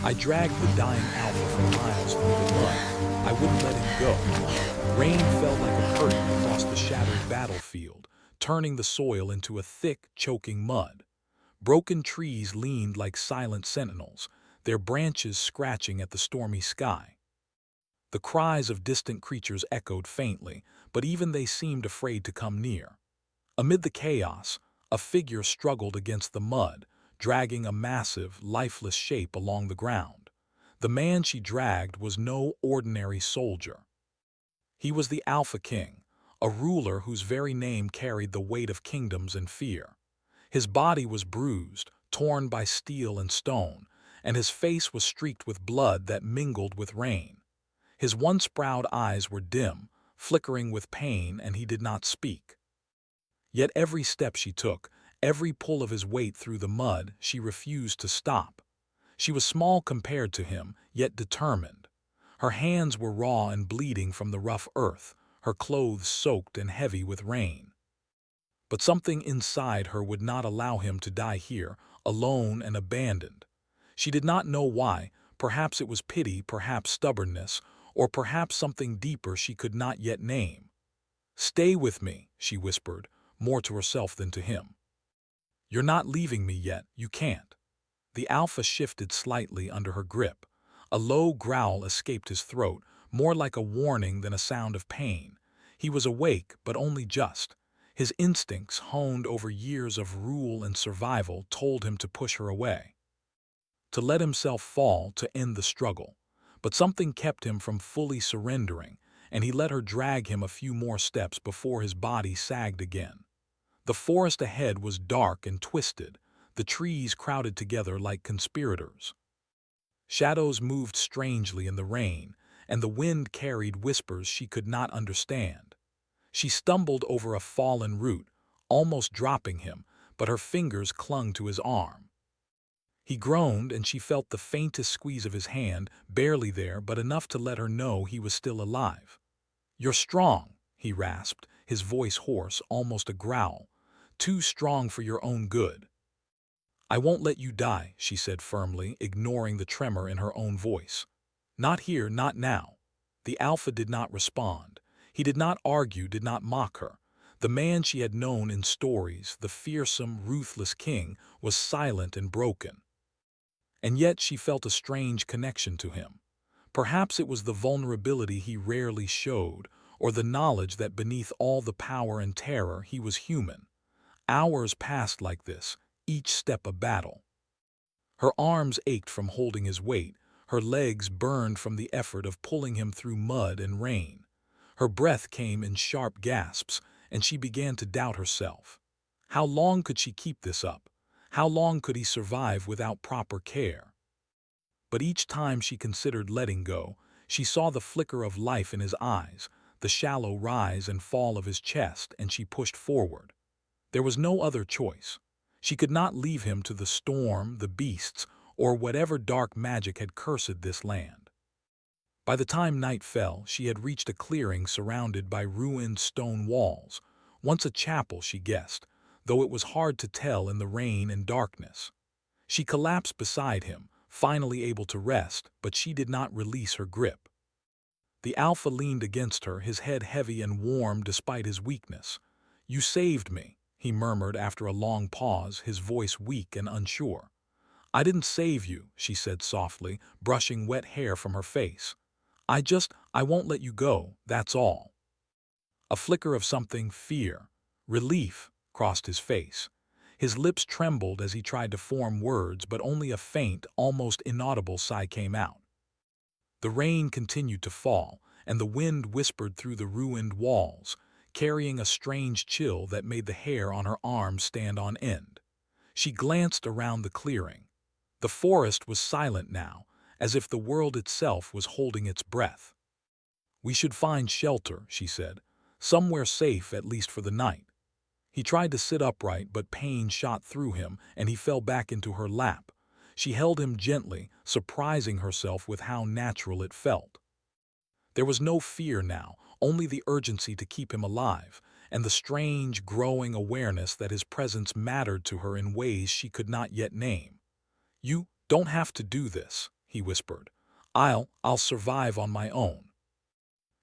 I dragged the dying alpha for miles through the mud. I wouldn't let him go. Rain fell like a curtain across the shattered battlefield, turning the soil into a thick, choking mud. Broken trees leaned like silent sentinels, their branches scratching at the stormy sky. The cries of distant creatures echoed faintly, but even they seemed afraid to come near. Amid the chaos, a figure struggled against the mud, dragging a massive, lifeless shape along the ground. The man she dragged was no ordinary soldier. He was the Alpha King, a ruler whose very name carried the weight of kingdoms and fear. His body was bruised, torn by steel and stone, and his face was streaked with blood that mingled with rain. His once proud eyes were dim, flickering with pain, and he did not speak. Yet every step she took, every pull of his weight through the mud, she refused to stop. She was small compared to him, yet determined. Her hands were raw and bleeding from the rough earth, her clothes soaked and heavy with rain. But something inside her would not allow him to die here, alone and abandoned. She did not know why. Perhaps it was pity, perhaps stubbornness, or perhaps something deeper she could not yet name. "Stay with me," she whispered, more to herself than to him. "You're not leaving me yet, you can't." The alpha shifted slightly under her grip. A low growl escaped his throat, more like a warning than a sound of pain. He was awake, but only just. His instincts, honed over years of rule and survival, told him to push her away, to let himself fall, to end the struggle. But something kept him from fully surrendering, and he let her drag him a few more steps before his body sagged again. The forest ahead was dark and twisted, the trees crowded together like conspirators. Shadows moved strangely in the rain, and the wind carried whispers she could not understand. She stumbled over a fallen root, almost dropping him, but her fingers clung to his arm. He groaned, and she felt the faintest squeeze of his hand, barely there, but enough to let her know he was still alive. "You're strong," he rasped, his voice hoarse, almost a growl. "Too strong for your own good." "I won't let you die," she said firmly, ignoring the tremor in her own voice. "Not here, not now." The alpha did not respond. He did not argue, did not mock her. The man she had known in stories, the fearsome, ruthless king, was silent and broken. And yet she felt a strange connection to him. Perhaps it was the vulnerability he rarely showed, or the knowledge that beneath all the power and terror he was human. Hours passed like this, each step a battle. Her arms ached from holding his weight, her legs burned from the effort of pulling him through mud and rain. Her breath came in sharp gasps, and she began to doubt herself. How long could she keep this up? How long could he survive without proper care? But each time she considered letting go, she saw the flicker of life in his eyes, the shallow rise and fall of his chest, and she pushed forward. There was no other choice. She could not leave him to the storm, the beasts, or whatever dark magic had cursed this land. By the time night fell, she had reached a clearing surrounded by ruined stone walls, once a chapel, she guessed, though it was hard to tell in the rain and darkness. She collapsed beside him, finally able to rest, but she did not release her grip. The alpha leaned against her, his head heavy and warm despite his weakness. "You saved me," he murmured after a long pause, his voice weak and unsure. "I didn't save you," she said softly, brushing wet hair from her face. I won't let you go, that's all." A flicker of something, fear, relief, crossed his face. His lips trembled as he tried to form words, but only a faint, almost inaudible sigh came out. The rain continued to fall, and the wind whispered through the ruined walls, carrying a strange chill that made the hair on her arms stand on end. She glanced around the clearing. The forest was silent now, as if the world itself was holding its breath. "We should find shelter," she said, "somewhere safe at least for the night." He tried to sit upright, but pain shot through him, and he fell back into her lap. She held him gently, surprising herself with how natural it felt. There was no fear now, only the urgency to keep him alive, and the strange, growing awareness that his presence mattered to her in ways she could not yet name. "You don't have to do this," he whispered. I'll survive on my own."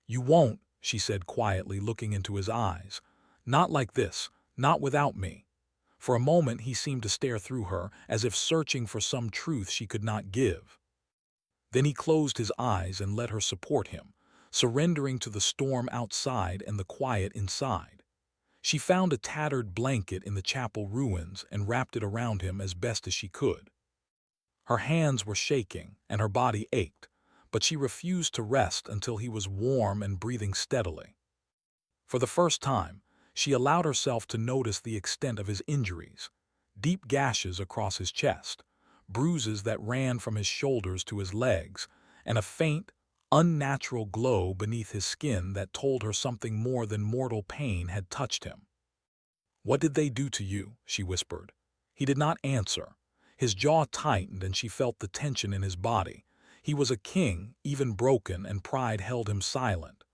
"You won't," she said quietly, looking into his eyes. "Not like this, not without me." For a moment he seemed to stare through her, as if searching for some truth she could not give. Then he closed his eyes and let her support him, surrendering to the storm outside and the quiet inside. She found a tattered blanket in the chapel ruins and wrapped it around him as best as she could. Her hands were shaking and her body ached, but she refused to rest until he was warm and breathing steadily. For the first time, she allowed herself to notice the extent of his injuries: deep gashes across his chest, bruises that ran from his shoulders to his legs, and a faint, unnatural glow beneath his skin that told her something more than mortal pain had touched him. "What did they do to you?" she whispered. He did not answer. His jaw tightened and she felt the tension in his body. He was a king, even broken, and pride held him silent.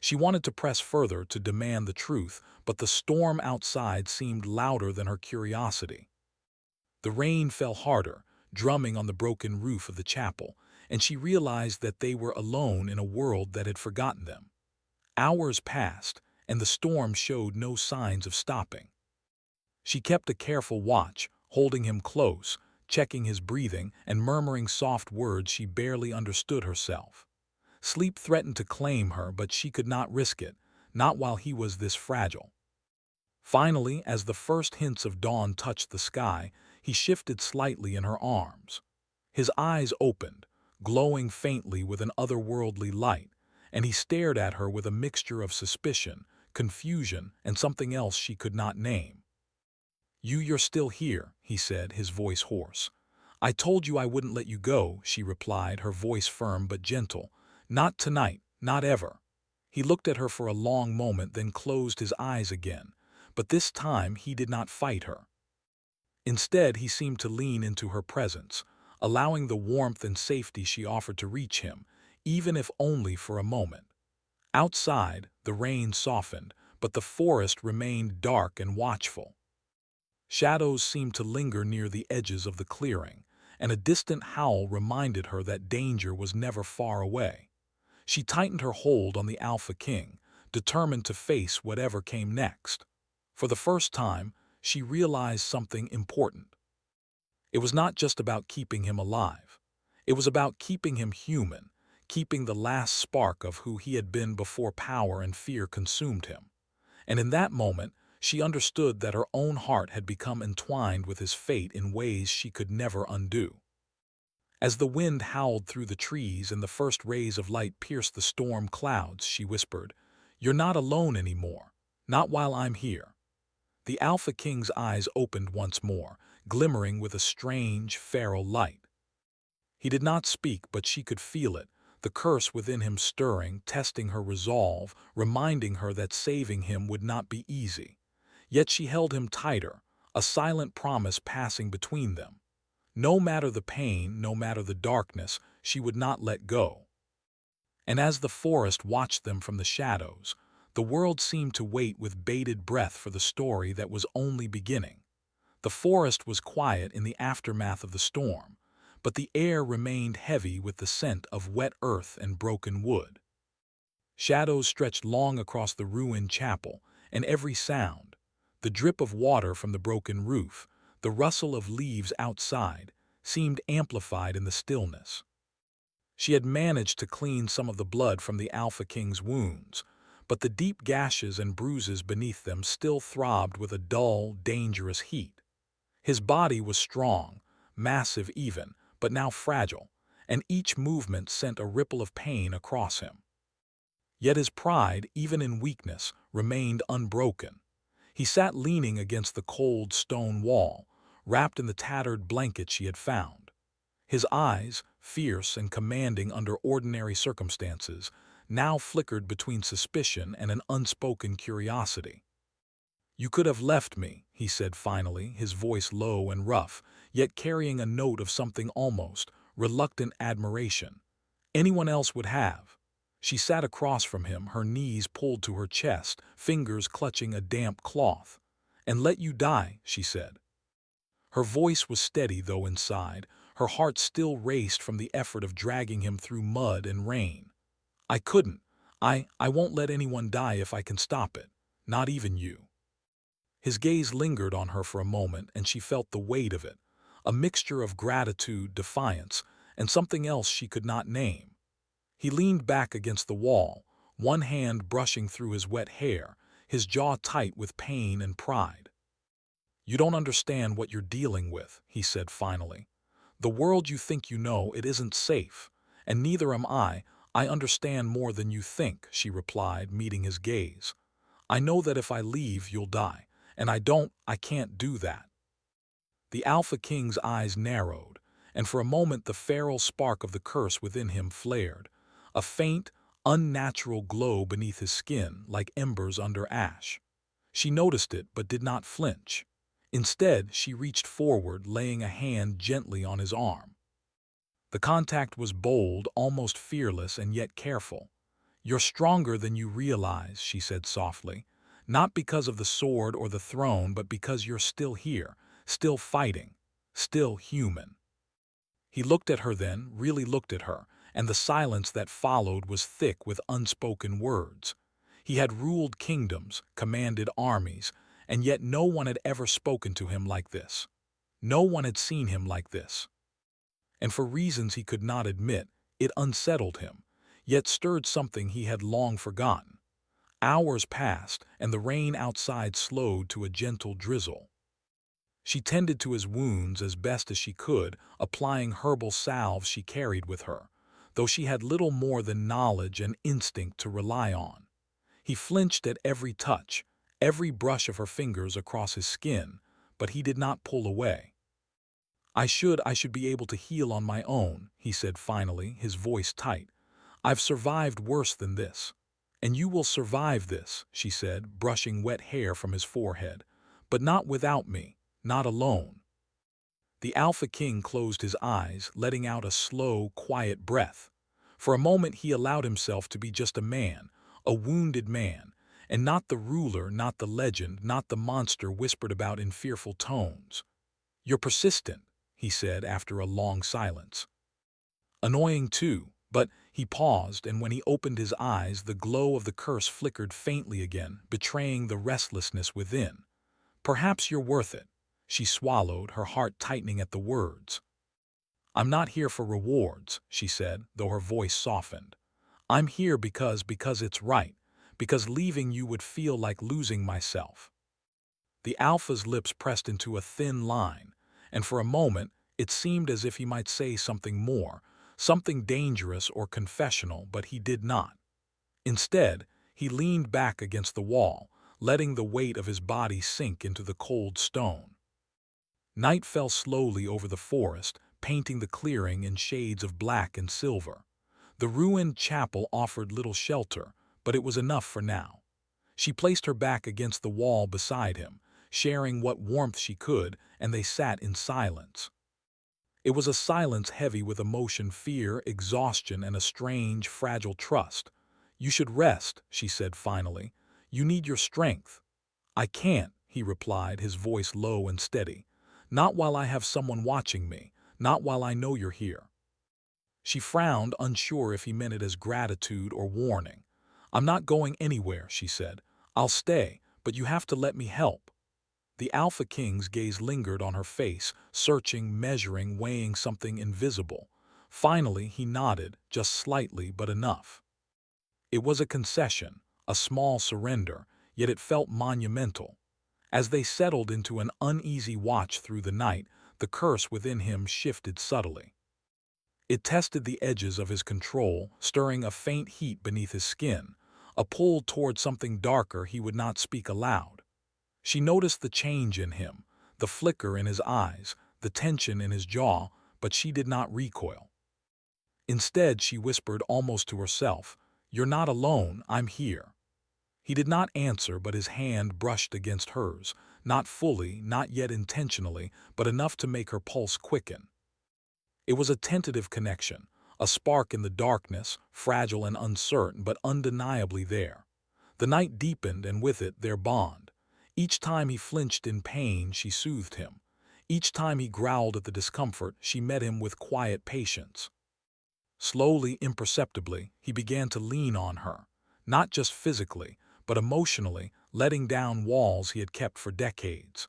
She wanted to press further to demand the truth, but the storm outside seemed louder than her curiosity. The rain fell harder, drumming on the broken roof of the chapel, and she realized that they were alone in a world that had forgotten them. Hours passed, and the storm showed no signs of stopping. She kept a careful watch, holding him close, checking his breathing, and murmuring soft words she barely understood herself. Sleep threatened to claim her, but she could not risk it, not while he was this fragile. Finally, as the first hints of dawn touched the sky, he shifted slightly in her arms. His eyes opened, glowing faintly with an otherworldly light, and he stared at her with a mixture of suspicion, confusion, and something else she could not name. You're still here," he said, his voice hoarse. "I told you I wouldn't let you go," she replied, her voice firm but gentle. "Not tonight, not ever." He looked at her for a long moment, then closed his eyes again, but this time he did not fight her. Instead, he seemed to lean into her presence, allowing the warmth and safety she offered to reach him, even if only for a moment. Outside, the rain softened, but the forest remained dark and watchful. Shadows seemed to linger near the edges of the clearing, and a distant howl reminded her that danger was never far away. She tightened her hold on the Alpha King, determined to face whatever came next. For the first time, she realized something important. It was not just about keeping him alive. It was about keeping him human, keeping the last spark of who he had been before power and fear consumed him. And in that moment, she understood that her own heart had become entwined with his fate in ways she could never undo. As the wind howled through the trees and the first rays of light pierced the storm clouds, she whispered, "You're not alone anymore, not while I'm here." The Alpha King's eyes opened once more, glimmering with a strange, feral light. He did not speak, but she could feel it, the curse within him stirring, testing her resolve, reminding her that saving him would not be easy. Yet she held him tighter, a silent promise passing between them. No matter the pain, no matter the darkness, she would not let go. And as the forest watched them from the shadows, the world seemed to wait with bated breath for the story that was only beginning. The forest was quiet in the aftermath of the storm, but the air remained heavy with the scent of wet earth and broken wood. Shadows stretched long across the ruined chapel, and every sound, the drip of water from the broken roof, the rustle of leaves outside, seemed amplified in the stillness. She had managed to clean some of the blood from the Alpha King's wounds, but the deep gashes and bruises beneath them still throbbed with a dull, dangerous heat. His body was strong, massive even, but now fragile, and each movement sent a ripple of pain across him. Yet his pride, even in weakness, remained unbroken. He sat leaning against the cold stone wall, wrapped in the tattered blanket she had found. His eyes, fierce and commanding under ordinary circumstances, now flickered between suspicion and an unspoken curiosity. "You could have left me," he said finally, his voice low and rough, yet carrying a note of something almost reluctant admiration. "Anyone else would have." She sat across from him, her knees pulled to her chest, fingers clutching a damp cloth. "And let you die," she said. Her voice was steady, though inside, Her heart still raced from the effort of dragging him through mud and rain. "I couldn't. I won't let anyone die if I can stop it. Not even you." His gaze lingered on her for a moment, and she felt the weight of it, a mixture of gratitude, defiance, and something else she could not name. He leaned back against the wall, one hand brushing through his wet hair, his jaw tight with pain and pride. "You don't understand what you're dealing with," he said finally. "The world you think you know, it isn't safe, and neither am I. I understand more than you think," she replied, meeting his gaze. "I know that if I leave, you'll die, and I can't do that." The Alpha King's eyes narrowed, and for a moment the feral spark of the curse within him flared, a faint, unnatural glow beneath his skin like embers under ash. She noticed it but did not flinch. Instead, she reached forward, laying a hand gently on his arm. The contact was bold, almost fearless, and yet careful. "You're stronger than you realize," she said softly, "not because of the sword or the throne, but because you're still here, still fighting, still human." He looked at her then, really looked at her, and the silence that followed was thick with unspoken words. He had ruled kingdoms, commanded armies, and yet no one had ever spoken to him like this. No one had seen him like this. And for reasons he could not admit, it unsettled him, yet stirred something he had long forgotten. Hours passed, and the rain outside slowed to a gentle drizzle. She tended to his wounds as best as she could, applying herbal salves she carried with her, though she had little more than knowledge and instinct to rely on. He flinched at every touch, every brush of her fingers across his skin, but he did not pull away. I should be able to heal on my own," he said finally, his voice tight. "I've survived worse than this." "And you will survive this," she said, brushing wet hair from his forehead. "But not without me, not alone." The Alpha King closed his eyes, letting out a slow, quiet breath. For a moment he allowed himself to be just a wounded man, and not the ruler, not the legend, not the monster whispered about in fearful tones. "You're persistent," he said after a long silence. "Annoying too, but—" He paused, and when he opened his eyes, the glow of the curse flickered faintly again, betraying the restlessness within. "Perhaps you're worth it." She swallowed, her heart tightening at the words. "I'm not here for rewards," she said, though her voice softened. "I'm here because it's right, because leaving you would feel like losing myself." The Alpha's lips pressed into a thin line, and for a moment it seemed as if he might say something more, something dangerous or confessional, but he did not. Instead, he leaned back against the wall, letting the weight of his body sink into the cold stone. Night fell slowly over the forest, painting the clearing in shades of black and silver. The ruined chapel offered little shelter, but it was enough for now. She placed her back against the wall beside him, sharing what warmth she could, and they sat in silence. It was a silence heavy with emotion, fear, exhaustion, and a strange, fragile trust. "You should rest," she said finally. "You need your strength." "I can't," he replied, his voice low and steady. "Not while I have someone watching me, not while I know you're here." She frowned, unsure if he meant it as gratitude or warning. "I'm not going anywhere," she said. "I'll stay, but you have to let me help." The Alpha King's gaze lingered on her face, searching, measuring, weighing something invisible. Finally, he nodded, just slightly, but enough. It was a concession, a small surrender, yet it felt monumental. As they settled into an uneasy watch through the night, the curse within him shifted subtly. It tested the edges of his control, stirring a faint heat beneath his skin, a pull toward something darker he would not speak aloud. She noticed the change in him, the flicker in his eyes, the tension in his jaw, but she did not recoil. Instead, she whispered almost to herself, "You're not alone, I'm here." He did not answer, but his hand brushed against hers, not fully, not yet intentionally, but enough to make her pulse quicken. It was a tentative connection, a spark in the darkness, fragile and uncertain, but undeniably there. The night deepened, and with it their bond. Each time he flinched in pain, she soothed him. Each time he growled at the discomfort, she met him with quiet patience. Slowly, imperceptibly, he began to lean on her, not just physically, but emotionally, letting down walls he had kept for decades.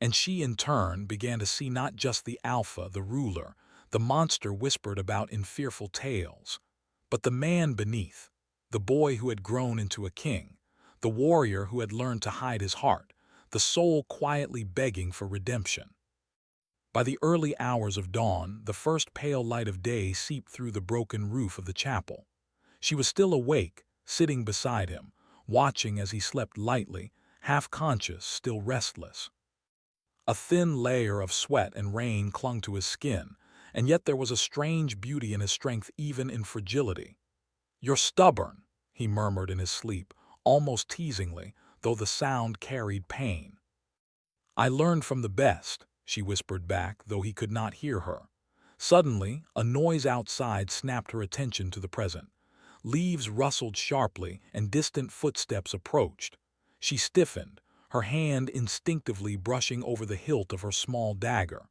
And she, in turn, began to see not just the alpha, the ruler, the monster whispered about in fearful tales, but the man beneath, the boy who had grown into a king, the warrior who had learned to hide his heart, the soul quietly begging for redemption. By the early hours of dawn, the first pale light of day seeped through the broken roof of the chapel. She was still awake, sitting beside him, watching as he slept lightly, half-conscious, still restless. A thin layer of sweat and rain clung to his skin, and yet there was a strange beauty in his strength even in fragility. "You're stubborn," he murmured in his sleep, almost teasingly, though the sound carried pain. "I learned from the best," she whispered back, though he could not hear her. Suddenly, a noise outside snapped her attention to the present. Leaves rustled sharply, and distant footsteps approached. She stiffened, her hand instinctively brushing over the hilt of her small dagger.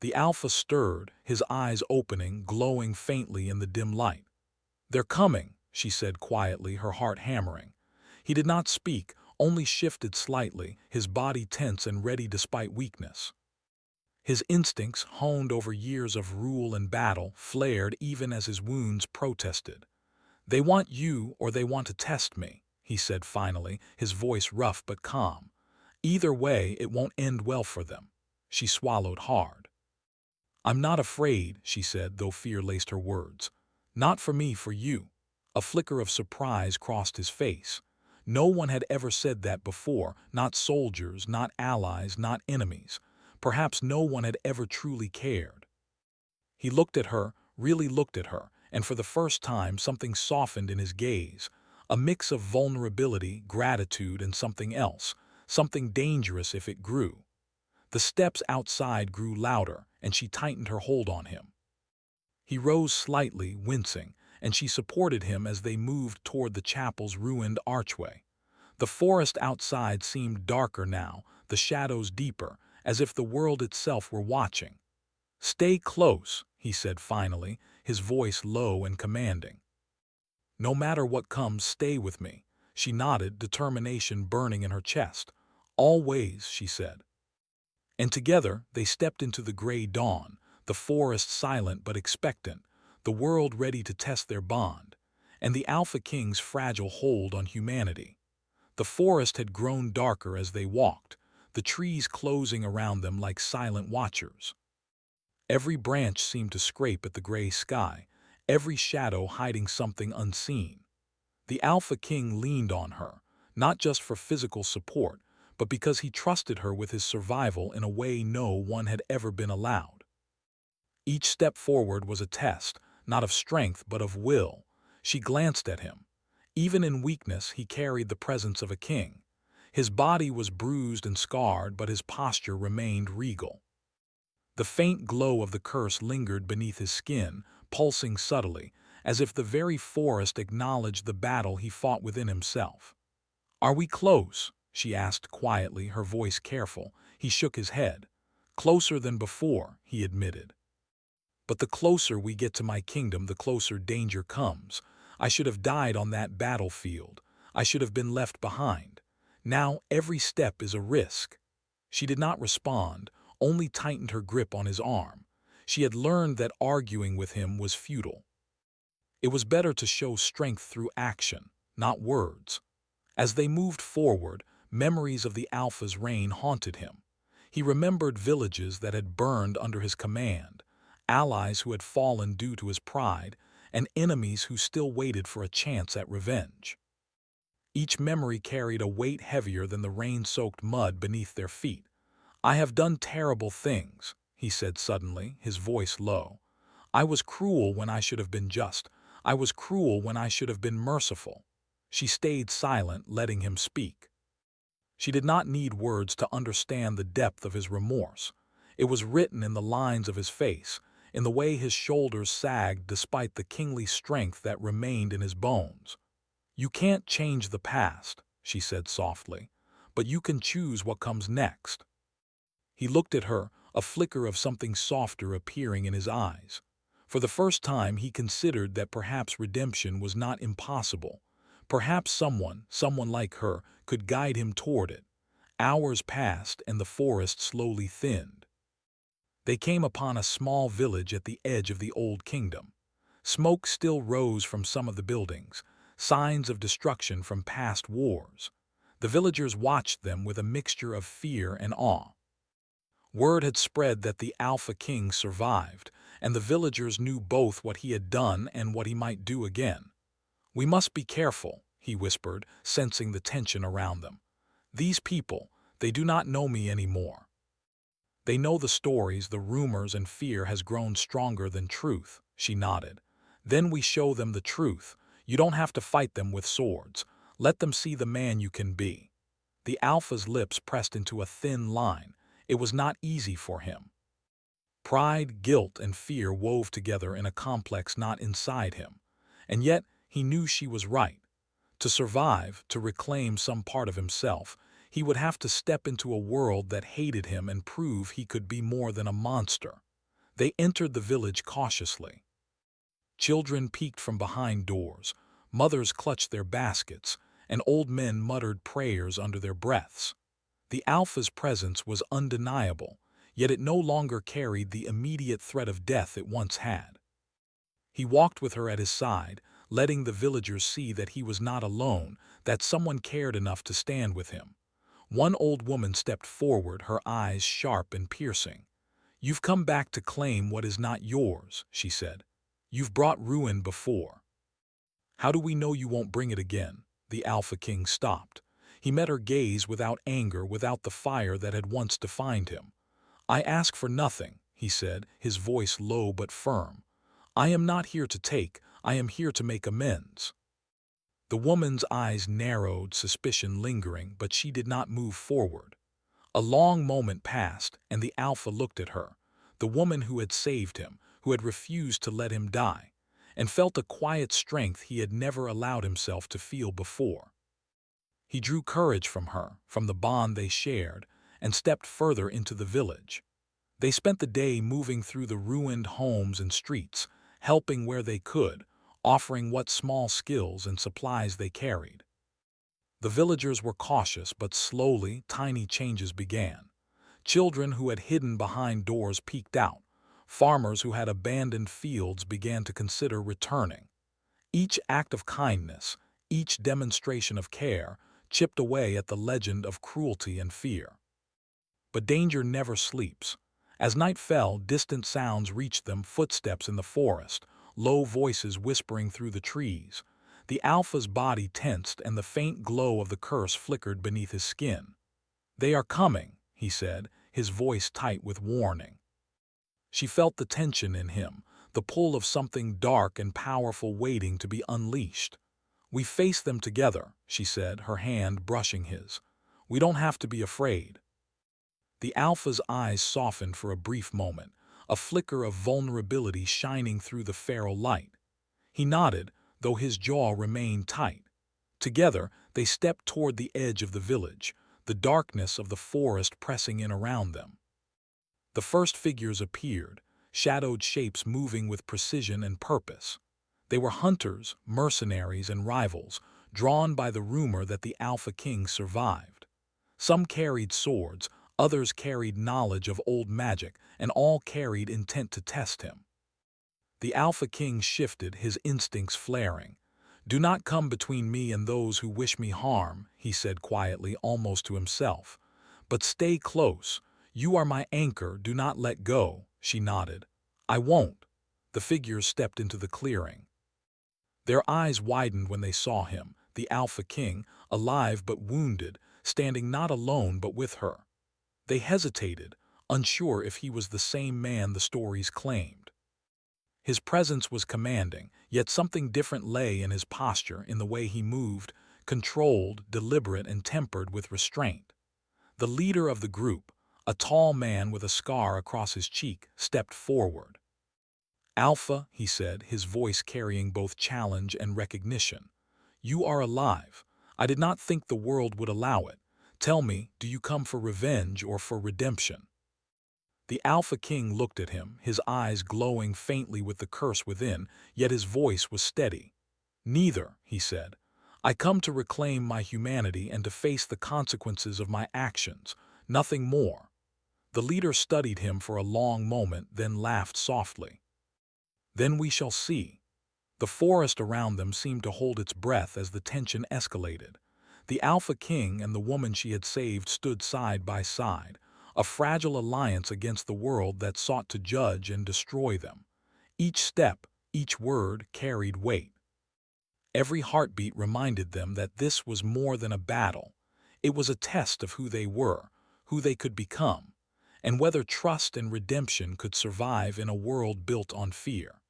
The alpha stirred, his eyes opening, glowing faintly in the dim light. "They're coming," she said quietly, her heart hammering. He did not speak, only shifted slightly, his body tense and ready despite weakness. His instincts, honed over years of rule and battle, flared even as his wounds protested. "They want you or they want to test me," he said finally, his voice rough but calm. "Either way, it won't end well for them." She swallowed hard. "I'm not afraid," she said, though fear laced her words. "Not for me, for you." A flicker of surprise crossed his face. No one had ever said that before, not soldiers, not allies, not enemies. Perhaps no one had ever truly cared. He looked at her, really looked at her, and for the first time something softened in his gaze, a mix of vulnerability, gratitude, and something else, something dangerous if it grew. The steps outside grew louder, and she tightened her hold on him. He rose slightly, wincing, and she supported him as they moved toward the chapel's ruined archway. The forest outside seemed darker now, the shadows deeper, as if the world itself were watching. "Stay close," he said finally, his voice low and commanding. "No matter what comes, stay with me." She nodded, determination burning in her chest. "Always," she said. And together they stepped into the gray dawn, the forest silent but expectant, the world ready to test their bond, and the Alpha King's fragile hold on humanity. The forest had grown darker as they walked, the trees closing around them like silent watchers. Every branch seemed to scrape at the gray sky, every shadow hiding something unseen. The Alpha King leaned on her, not just for physical support, but because he trusted her with his survival in a way no one had ever been allowed. Each step forward was a test, not of strength but of will. She glanced at him. Even in weakness, he carried the presence of a king. His body was bruised and scarred, but his posture remained regal. The faint glow of the curse lingered beneath his skin, pulsing subtly, as if the very forest acknowledged the battle he fought within himself. "Are we close?" she asked quietly, her voice careful. He shook his head. "Closer than before," he admitted. "But the closer we get to my kingdom, the closer danger comes. I should have died on that battlefield. I should have been left behind. Now every step is a risk." She did not respond, only tightened her grip on his arm. She had learned that arguing with him was futile. It was better to show strength through action, not words. As they moved forward, memories of the Alpha's reign haunted him. He remembered villages that had burned under his command, allies who had fallen due to his pride, and enemies who still waited for a chance at revenge. Each memory carried a weight heavier than the rain-soaked mud beneath their feet. "I have done terrible things," he said suddenly, his voice low. "I was cruel when I should have been just. I was cruel when I should have been merciful." She stayed silent, letting him speak. She did not need words to understand the depth of his remorse. It was written in the lines of his face, in the way his shoulders sagged despite the kingly strength that remained in his bones. "You can't change the past," she said softly, "but you can choose what comes next." He looked at her, a flicker of something softer appearing in his eyes. For the first time he considered that perhaps redemption was not impossible. Perhaps someone like her, could guide him toward it. Hours passed and the forest slowly thinned. They came upon a small village at the edge of the old kingdom. Smoke still rose from some of the buildings, signs of destruction from past wars. The villagers watched them with a mixture of fear and awe. Word had spread that the Alpha King survived, and the villagers knew both what he had done and what he might do again. "We must be careful," he whispered, sensing the tension around them. "These people, they do not know me anymore. They know the stories, the rumors, and fear has grown stronger than truth." She nodded. "Then we show them the truth. You don't have to fight them with swords. Let them see the man you can be." The Alpha's lips pressed into a thin line. It was not easy for him. Pride, guilt, and fear wove together in a complex knot inside him. And yet, he knew she was right. To survive, to reclaim some part of himself, he would have to step into a world that hated him and prove he could be more than a monster. They entered the village cautiously. Children peeked from behind doors, mothers clutched their baskets, and old men muttered prayers under their breaths. The Alpha's presence was undeniable, yet it no longer carried the immediate threat of death it once had. He walked with her at his side, letting the villagers see that he was not alone, that someone cared enough to stand with him. One old woman stepped forward, her eyes sharp and piercing. "You've come back to claim what is not yours," she said. "You've brought ruin before. How do we know you won't bring it again?" The Alpha King stopped. He met her gaze without anger, without the fire that had once defined him. "I ask for nothing," he said, his voice low but firm. "I am not here to take, I am here to make amends." The woman's eyes narrowed, suspicion lingering, but she did not move forward. A long moment passed, and the Alpha looked at her, the woman who had saved him, who had refused to let him die, and felt a quiet strength he had never allowed himself to feel before. He drew courage from her, from the bond they shared, and stepped further into the village. They spent the day moving through the ruined homes and streets, helping where they could, offering what small skills and supplies they carried. The villagers were cautious, but slowly, tiny changes began. Children who had hidden behind doors peeked out. Farmers who had abandoned fields began to consider returning. Each act of kindness, each demonstration of care, chipped away at the legend of cruelty and fear. But danger never sleeps. As night fell, distant sounds reached them, footsteps in the forest, low voices whispering through the trees. The Alpha's body tensed, and the faint glow of the curse flickered beneath his skin. "They are coming," he said, his voice tight with warning. She felt the tension in him, the pull of something dark and powerful waiting to be unleashed. "We face them together," she said, her hand brushing his. "We don't have to be afraid." The Alpha's eyes softened for a brief moment, a flicker of vulnerability shining through the feral light. He nodded, though his jaw remained tight. Together, they stepped toward the edge of the village, the darkness of the forest pressing in around them. The first figures appeared, shadowed shapes moving with precision and purpose. They were hunters, mercenaries, and rivals, drawn by the rumor that the Alpha King survived. Some carried swords, others carried knowledge of old magic, and all carried intent to test him. The Alpha King shifted, his instincts flaring. "Do not come between me and those who wish me harm," he said quietly, almost to himself. "But stay close. You are my anchor, do not let go." She nodded. "I won't." The figures stepped into the clearing. Their eyes widened when they saw him, the Alpha King, alive but wounded, standing not alone but with her. They hesitated, unsure if he was the same man the stories claimed. His presence was commanding, yet something different lay in his posture, in the way he moved, controlled, deliberate, and tempered with restraint. The leader of the group, a tall man with a scar across his cheek, stepped forward. "Alpha," he said, his voice carrying both challenge and recognition. "You are alive. I did not think the world would allow it. Tell me, do you come for revenge or for redemption?" The Alpha King looked at him, his eyes glowing faintly with the curse within, yet his voice was steady. "Neither," he said. "I come to reclaim my humanity and to face the consequences of my actions, nothing more." The leader studied him for a long moment, then laughed softly. "Then we shall see." The forest around them seemed to hold its breath as the tension escalated. The Alpha King and the woman she had saved stood side by side, a fragile alliance against the world that sought to judge and destroy them. Each step, each word carried weight. Every heartbeat reminded them that this was more than a battle. It was a test of who they were, who they could become, and whether trust and redemption could survive in a world built on fear.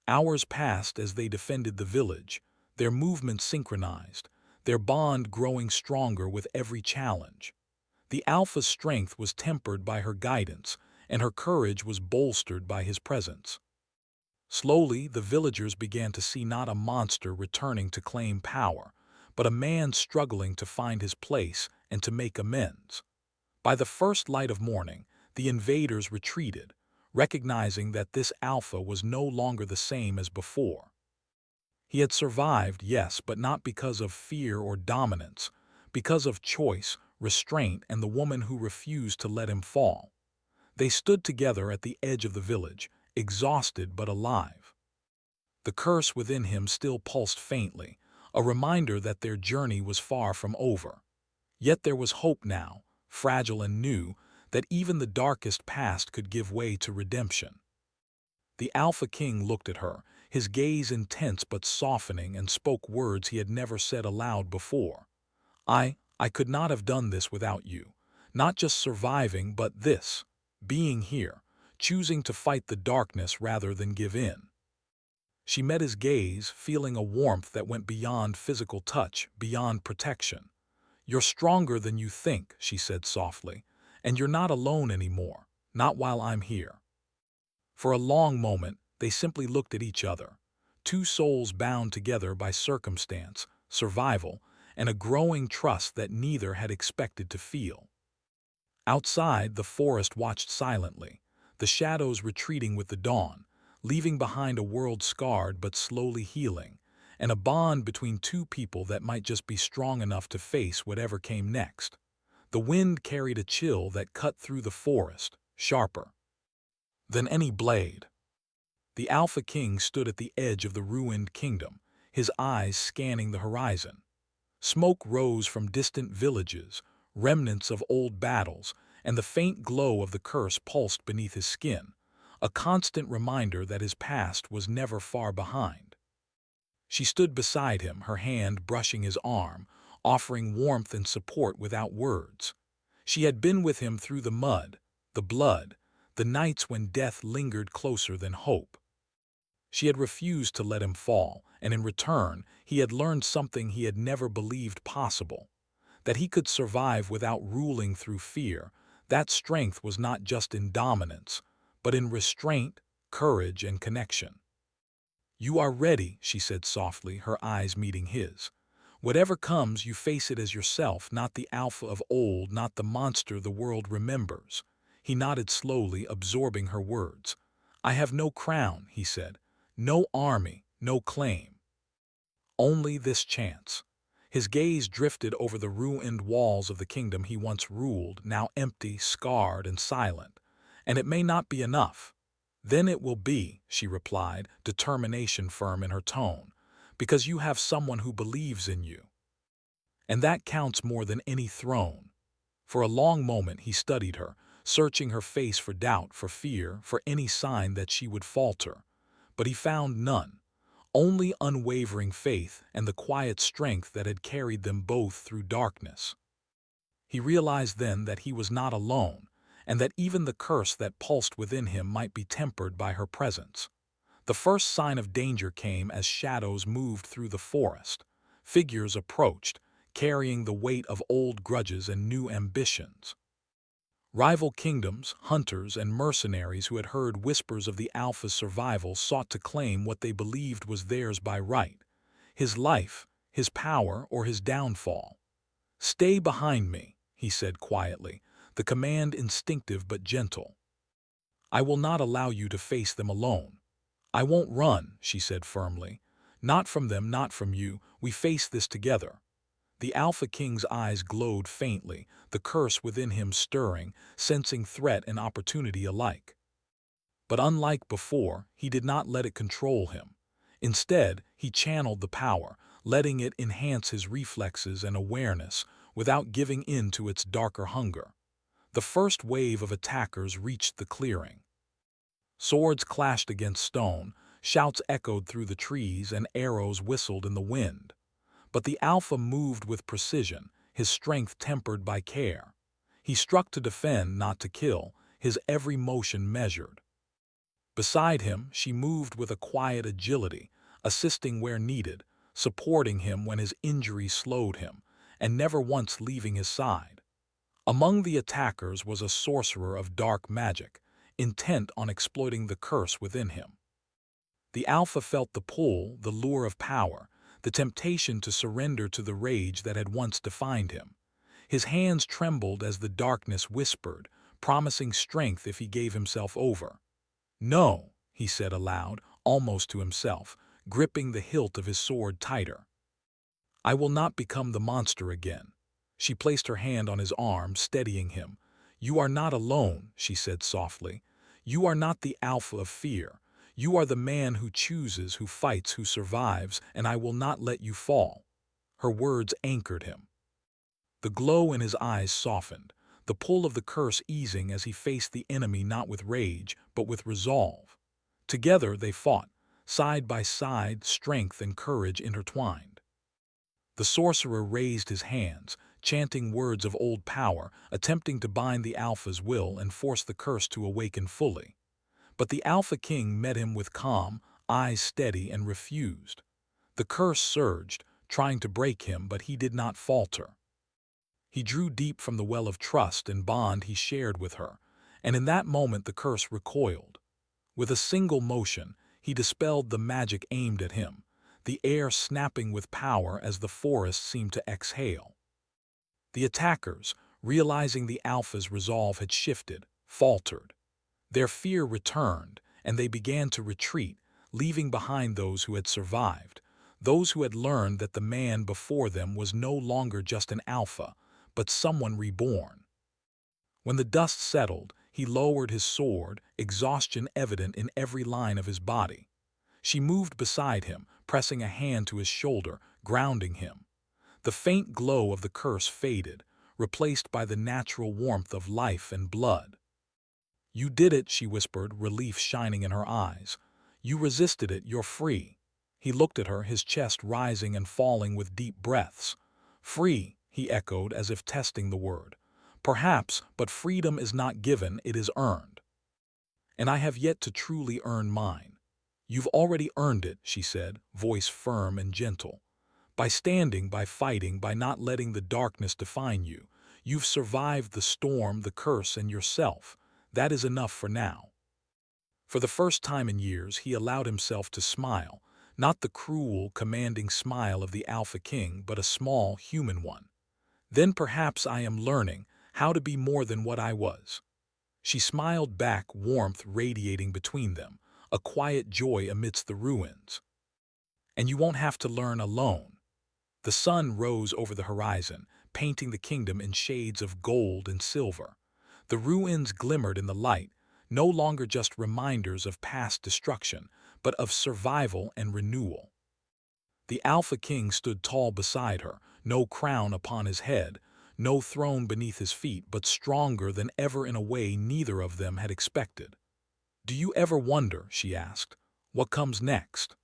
Hours passed as they defended the village, their movements synchronized, their bond growing stronger with every challenge. The Alpha's strength was tempered by her guidance, and her courage was bolstered by his presence. Slowly, the villagers began to see not a monster returning to claim power, but a man struggling to find his place and to make amends. By the first light of morning, the invaders retreated, recognizing that this Alpha was no longer the same as before. He had survived, yes, but not because of fear or dominance, because of choice, restraint, and the woman who refused to let him fall. They stood together at the edge of the village, exhausted but alive. The curse within him still pulsed faintly, a reminder that their journey was far from over. Yet there was hope now, fragile and new, that even the darkest past could give way to redemption. The Alpha King looked at her, his gaze intense but softening, and spoke words he had never said aloud before. I could not have done this without you. Not just surviving, but this, being here, choosing to fight the darkness rather than give in." She met his gaze, feeling a warmth that went beyond physical touch, beyond protection. "You're stronger than you think," she said softly, "and you're not alone anymore, not while I'm here." For a long moment, they simply looked at each other, two souls bound together by circumstance, survival, and a growing trust that neither had expected to feel. Outside, the forest watched silently, the shadows retreating with the dawn, leaving behind a world scarred but slowly healing, and a bond between two people that might just be strong enough to face whatever came next. The wind carried a chill that cut through the forest, sharper than any blade. The Alpha King stood at the edge of the ruined kingdom, his eyes scanning the horizon. Smoke rose from distant villages, remnants of old battles, and the faint glow of the curse pulsed beneath his skin, a constant reminder that his past was never far behind. She stood beside him, her hand brushing his arm, offering warmth and support without words. She had been with him through the mud, the blood, the nights when death lingered closer than hope. She had refused to let him fall, and in return, he had learned something he had never believed possible. That he could survive without ruling through fear. That strength was not just in dominance, but in restraint, courage, and connection. "You are ready," she said softly, her eyes meeting his. "Whatever comes, you face it as yourself, not the Alpha of old, not the monster the world remembers." He nodded slowly, absorbing her words. "I have no crown," he said. "No army, no claim. Only this chance." His gaze drifted over the ruined walls of the kingdom he once ruled, now empty, scarred, and silent. "And it may not be enough." "Then it will be," she replied, determination firm in her tone, "because you have someone who believes in you. And that counts more than any throne." For a long moment he studied her, searching her face for doubt, for fear, for any sign that she would falter. But he found none, only unwavering faith and the quiet strength that had carried them both through darkness. He realized then that he was not alone, and that even the curse that pulsed within him might be tempered by her presence. The first sign of danger came as shadows moved through the forest. Figures approached, carrying the weight of old grudges and new ambitions. Rival kingdoms, hunters, and mercenaries who had heard whispers of the Alpha's survival sought to claim what they believed was theirs by right. His life, his power, or his downfall. "Stay behind me," he said quietly, the command instinctive but gentle. I will not allow you to face them alone. I won't run, she said firmly. Not from them, not from you. We face this together. The Alpha King's eyes glowed faintly, the curse within him stirring, sensing threat and opportunity alike. But unlike before, he did not let it control him. Instead, he channeled the power, letting it enhance his reflexes and awareness without giving in to its darker hunger. The first wave of attackers reached the clearing. Swords clashed against stone, shouts echoed through the trees, and arrows whistled in the wind. But the Alpha moved with precision, his strength tempered by care. He struck to defend, not to kill, his every motion measured. Beside him, she moved with a quiet agility, assisting where needed, supporting him when his injury slowed him, and never once leaving his side. Among the attackers was a sorcerer of dark magic, intent on exploiting the curse within him. The Alpha felt the pull, the lure of power, the temptation to surrender to the rage that had once defined him. His hands trembled as the darkness whispered, promising strength if he gave himself over. "No," he said aloud, almost to himself, gripping the hilt of his sword tighter. "I will not become the monster again." She placed her hand on his arm, steadying him. "You are not alone," she said softly. "You are not the Alpha of fear. You are the man who chooses, who fights, who survives, and I will not let you fall." Her words anchored him. The glow in his eyes softened, the pull of the curse easing as he faced the enemy not with rage, but with resolve. Together they fought, side by side, strength and courage intertwined. The sorcerer raised his hands, chanting words of old power, attempting to bind the Alpha's will and force the curse to awaken fully. But the Alpha King met him with calm, eyes steady, and refused. The curse surged, trying to break him, but he did not falter. He drew deep from the well of trust and bond he shared with her, and in that moment the curse recoiled. With a single motion, he dispelled the magic aimed at him, the air snapping with power as the forest seemed to exhale. The attackers, realizing the Alpha's resolve had shifted, faltered. Their fear returned, and they began to retreat, leaving behind those who had survived, those who had learned that the man before them was no longer just an Alpha, but someone reborn. When the dust settled, he lowered his sword, exhaustion evident in every line of his body. She moved beside him, pressing a hand to his shoulder, grounding him. The faint glow of the curse faded, replaced by the natural warmth of life and blood. "You did it," she whispered, relief shining in her eyes. "You resisted it, you're free." He looked at her, his chest rising and falling with deep breaths. "Free," he echoed as if testing the word. "Perhaps, but freedom is not given, it is earned. And I have yet to truly earn mine." "You've already earned it," she said, voice firm and gentle. "By standing, by fighting, by not letting the darkness define you. You've survived the storm, the curse, and yourself. That is enough for now." For the first time in years, he allowed himself to smile, not the cruel, commanding smile of the Alpha King, but a small, human one. "Then perhaps I am learning how to be more than what I was." She smiled back, warmth radiating between them, a quiet joy amidst the ruins. "And you won't have to learn alone." The sun rose over the horizon, painting the kingdom in shades of gold and silver. The ruins glimmered in the light, no longer just reminders of past destruction, but of survival and renewal. The Alpha King stood tall beside her, no crown upon his head, no throne beneath his feet, but stronger than ever in a way neither of them had expected. "Do you ever wonder," she asked, "what comes next?"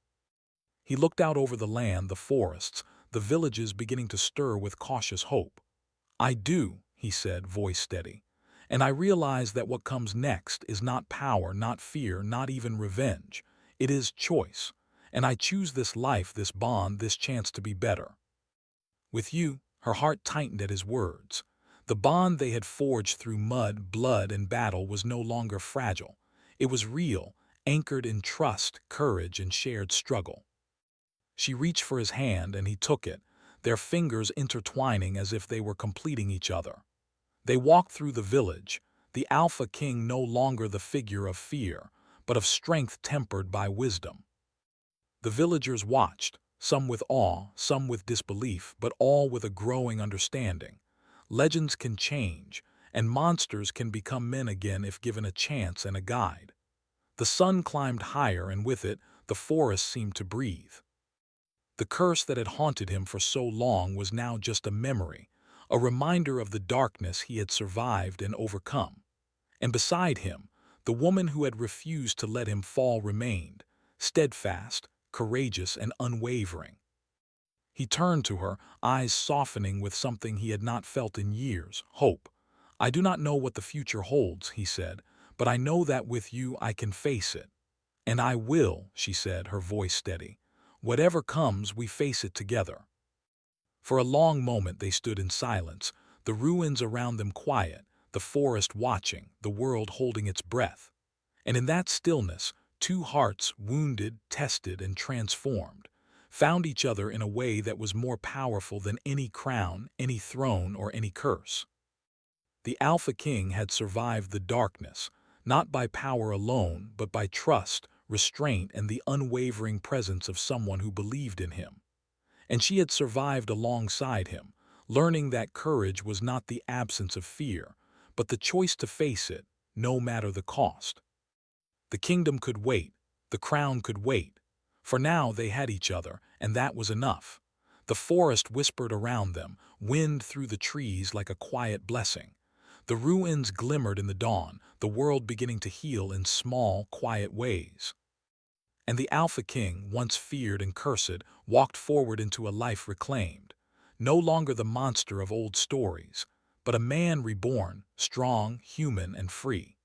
He looked out over the land, the forests, the villages beginning to stir with cautious hope. "I do," he said, voice steady. "And I realize that what comes next is not power, not fear, not even revenge. It is choice. And I choose this life, this bond, this chance to be better. With you." Her heart tightened at his words. The bond they had forged through mud, blood, and battle was no longer fragile. It was real, anchored in trust, courage, and shared struggle. She reached for his hand, and he took it, their fingers intertwining as if they were completing each other. They walked through the village, the Alpha King no longer the figure of fear, but of strength tempered by wisdom. The villagers watched, some with awe, some with disbelief, but all with a growing understanding. Legends can change, and monsters can become men again if given a chance and a guide. The sun climbed higher, and with it, the forest seemed to breathe. The curse that had haunted him for so long was now just a memory, a reminder of the darkness he had survived and overcome. And beside him, the woman who had refused to let him fall remained, steadfast, courageous, and unwavering. He turned to her, eyes softening with something he had not felt in years, hope. "I do not know what the future holds," he said, "but I know that with you I can face it." "And I will," she said, her voice steady. "Whatever comes, we face it together." For a long moment they stood in silence, the ruins around them quiet, the forest watching, the world holding its breath. And in that stillness, two hearts, wounded, tested, and transformed, found each other in a way that was more powerful than any crown, any throne, or any curse. The Alpha King had survived the darkness, not by power alone, but by trust, restraint, and the unwavering presence of someone who believed in him. And she had survived alongside him, learning that courage was not the absence of fear, but the choice to face it, no matter the cost. The kingdom could wait, the crown could wait. For now they had each other, and that was enough. The forest whispered around them, wind through the trees like a quiet blessing. The ruins glimmered in the dawn, the world beginning to heal in small, quiet ways. And the Alpha King, once feared and cursed, walked forward into a life reclaimed. No longer the monster of old stories, but a man reborn, strong, human, and free.